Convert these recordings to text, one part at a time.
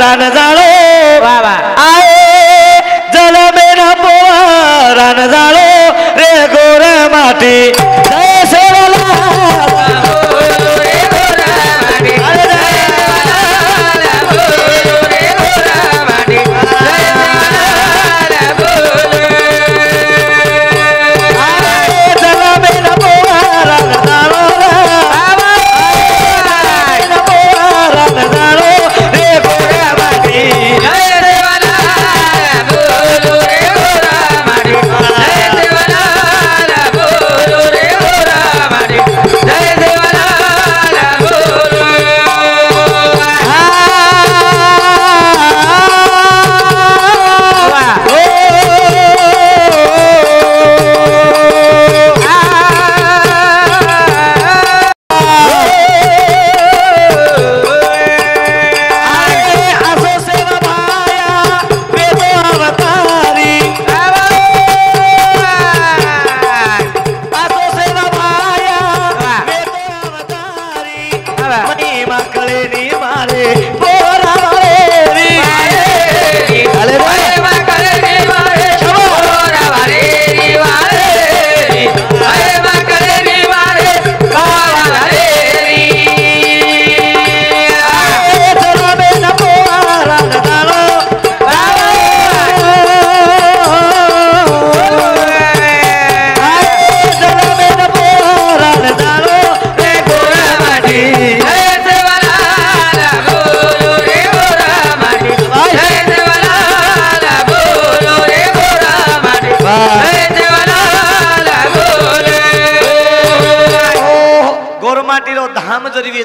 रान जाळो आए जल में न पोवा रान जाळो रे गोर माटी जय सेवाला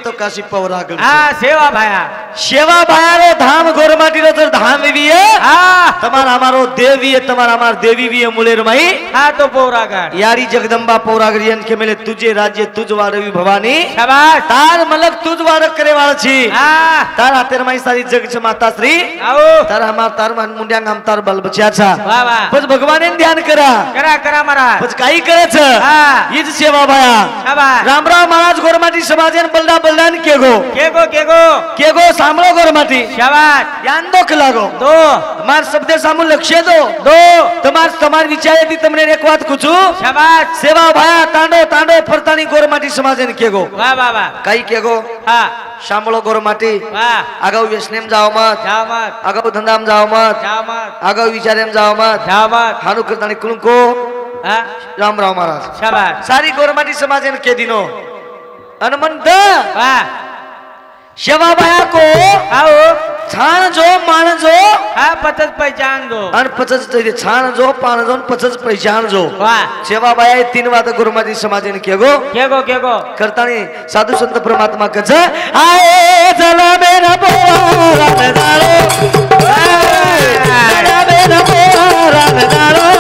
तो काशी पवरागण सेवा भाया रो धाम गोरमाटी रो तर धाम भी है तमारा हमारो देवी है तमारा हमार देवी भी है मुलेर माई तो पौरागण यारी जगदंबा पौरागरियन के मेले तुझे राज्य तुझ वारवी भवानी शाबाश तार मलक तुझ वारक करे वाला छी तार हातेर माई सारी जग छ माता श्री तार हमार तार मन मुंड्यांग हम तार बल बचा छा बस भगवान ध्यान करा महाराज बस काही करे छ हीच सेवा भाया शाबाश रामराव महाराज गोरमाटी समाजन बलडा बलडान केगो सामरो गोरमाटी शाबाश यान दो लागो दो मार शब्द सामू लक्ष्य दो તમાર વિચારે થી તમને એક વાત પૂછું શાબાશ સેવા ભાયા તાંડો ફરતાની ગોરમાટી સમાજને કેગો વાહ કઈ કેગો સાંભળો ગોરમાટી અગાઉ વ્યસનેમ જાઓ મત અગાઉ ધંધામ જાઓ મત અગાઉ વિચારેમ જાઓ મત હાનું કરતાની કુણકો રામરાવ મહારાજ શાબાશ સારી ગોરમાટી સમાજને કે દીનો હનુમંત सेवा भाया को छान जो मान जो पचच पहचान जो आणि पचच छान जो पान जो पचच पहचान जो सेवा भाया तीन वाद गुरुमाजी समाजन केगो करतानी साधु संत परमात्मा कच आए जला मेरा पोरान जालो जला मेरा पोरान जालो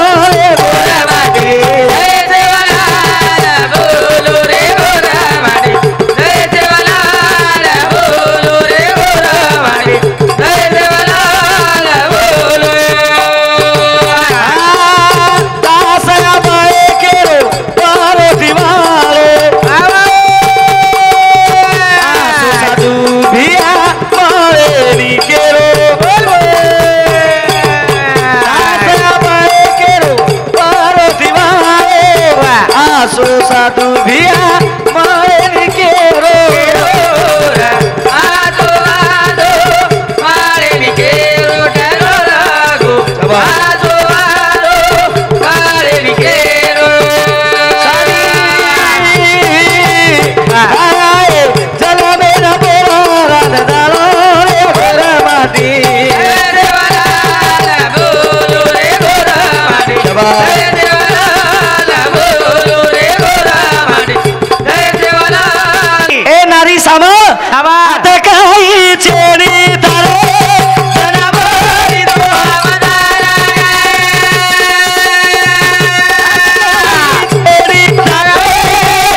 साधु भिया मार के रो आदो मारे के रो डरो लागो आदो मारे के रो आए चलो मेरा पोरान जालो रे गोरमाटी देवाला बोलो रे गोरमाटी नारी साम आता काही चेडी तारे जनावरी दो चेडी तारे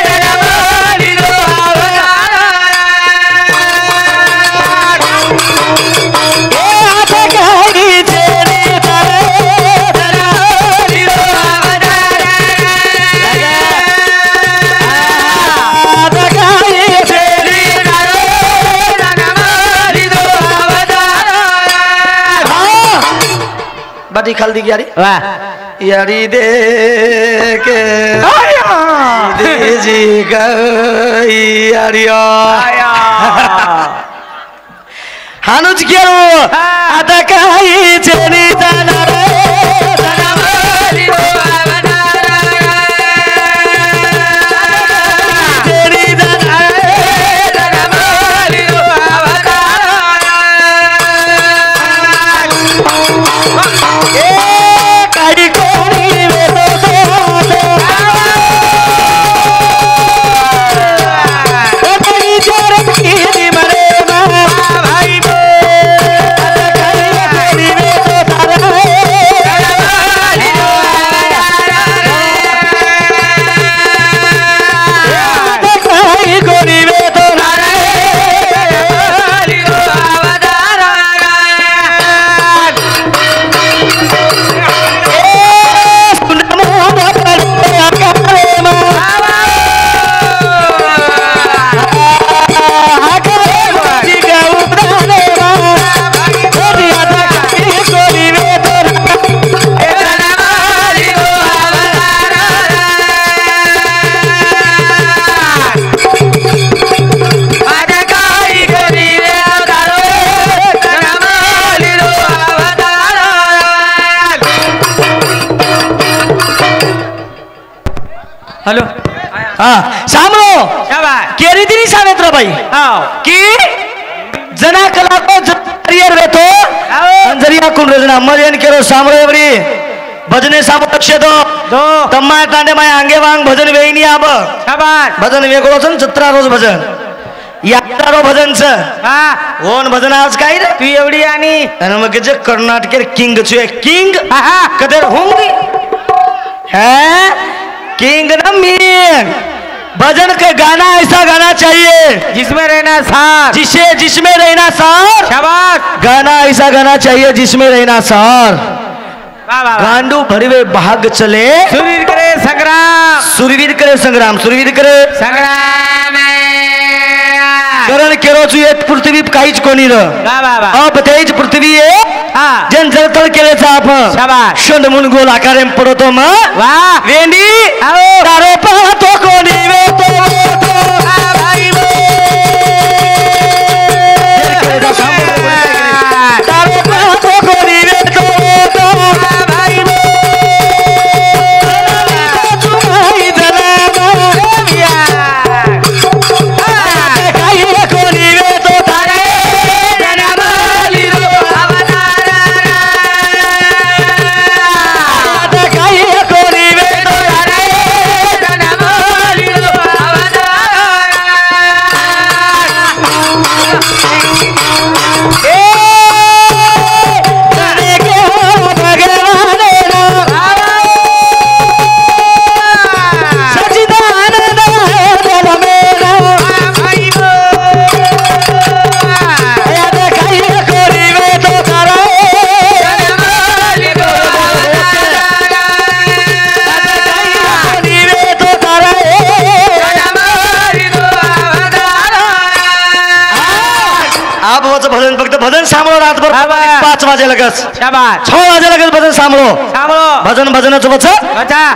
जनावरी दो आता काही चेडी तारे जनावरी दो आता काही माटी खाल दी यारी वाह यारी दे के जी गई यारिया हानुज केरो आता काही चेनी जाणार हेलो हाँ सामरो केरी दिनी सावेत्र भाई की जना कला को जरियर वेतो अंजरिया कुल रजना मर्यान केरो सामरो एवरी भजने सामो लक्ष्य दो तम्मा तांडे माय अंगे वांग भजन वेईनी आब शाबास भजन वेगळो छन 17 रोज भजन यादारो भजन छ ओन भजन आज काय रे तू एवढी आणि मग जे कर्नाटकेर किंग छे किंग कदर होंगी है किंग ना मीन भजन का गाना ऐसा गाना चाहिए जिसमें रहना सार जिसमें रहना सार शाबाश गाना ऐसा गाना चाहिए जिसमें रहना सार गांडू भरवे भाग चले सुरवीर करे संग्राम सुरवीर करे संग्राम सुरवीर करे संग्राम करण केरो छु एक पृथ्वी काहीच कोणी र अब तेज पृथ्वी आहे जन जळतळ केलेचा आपण शाबाश शंड मुन गोल आकारेम पडतो म वाह वेंडी तारो पाहतो कोणी वेतो भाई तारो पाहतो कोणी वेतो भाई तुम्हारी जनामा काही कोणी वेतो तारे जनामाली रो भजन फक्त भजन सांभळो रातभर 5 वाजे लगस शाबाश 6 वाजे लगस भजन सांभळो भजन भजनच वच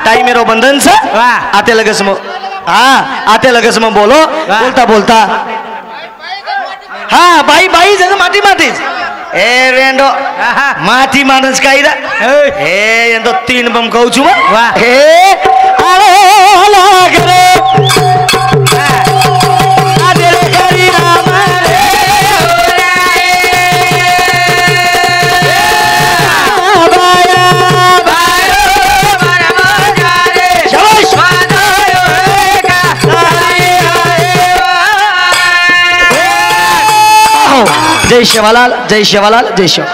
टाइम मेरो बंधन छ आते लगस म आते लगस म बोलो बोलता बोलता हाँ बाई बाई जन माटी माटी ए वेंडो माटी मानस काईरा ए एंदो 3 बम कहू छु म ए अरे लागरे जय शिवलाल जय शिवलाल जय शिव